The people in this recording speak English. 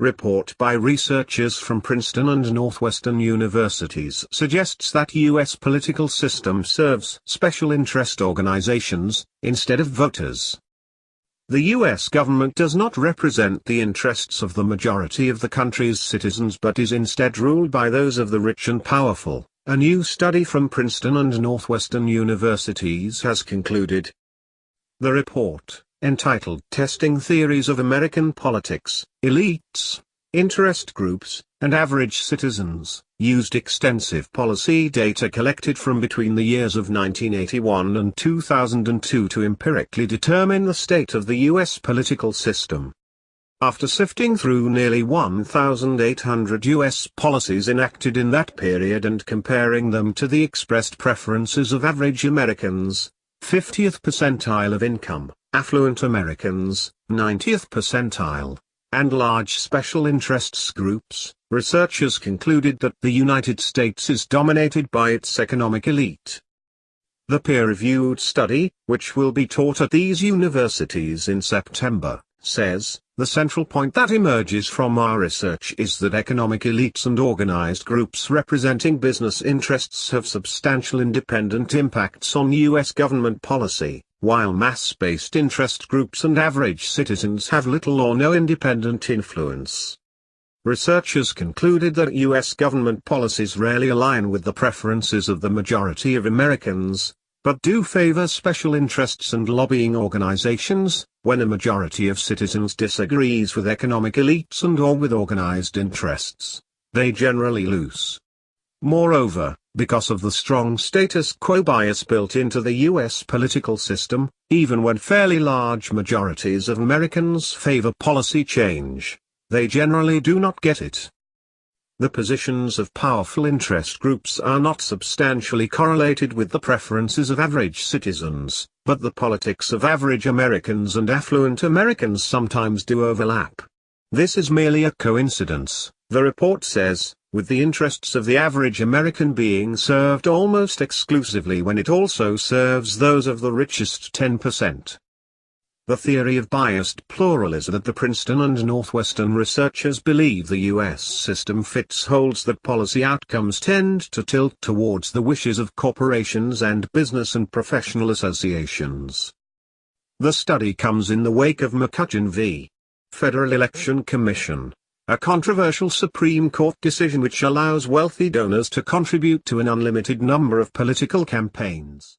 report by researchers from Princeton and Northwestern Universities suggests that U.S. political system serves special interest organizations, instead of voters. The U.S. government does not represent the interests of the majority of the country's citizens but is instead ruled by those of the rich and powerful, a new study from Princeton and Northwestern Universities has concluded. The report, entitled Testing Theories of American Politics, Elites, Interest Groups, and Average Citizens, used extensive policy data collected from between the years of 1981 and 2002 to empirically determine the state of the U.S. political system. After sifting through nearly 1,800 U.S. policies enacted in that period and comparing them to the expressed preferences of average Americans, 50th percentile of income, affluent Americans, 90th percentile, and large special interests groups, researchers concluded that the United States is dominated by its economic elite. The peer-reviewed study, which will be taught at these universities in September, says, the central point that emerges from our research is that economic elites and organized groups representing business interests have substantial independent impacts on U.S. government policy, while mass-based interest groups and average citizens have little or no independent influence. Researchers concluded that U.S. government policies rarely align with the preferences of the majority of Americans, but do favor special interests and lobbying organizations. When a majority of citizens disagrees with economic elites and/or with organized interests, they generally lose. Moreover, because of the strong status quo bias built into the U.S. political system, even when fairly large majorities of Americans favor policy change, they generally do not get it. The positions of powerful interest groups are not substantially correlated with the preferences of average citizens, but the politics of average Americans and affluent Americans sometimes do overlap. This is merely a coincidence, the report says, with the interests of the average American being served almost exclusively when it also serves those of the richest 10%. The theory of biased pluralism that the Princeton and Northwestern researchers believe the U.S. system fits holds that policy outcomes tend to tilt towards the wishes of corporations and business and professional associations. The study comes in the wake of McCutcheon v. Federal Election Commission, a controversial Supreme Court decision which allows wealthy donors to contribute to an unlimited number of political campaigns.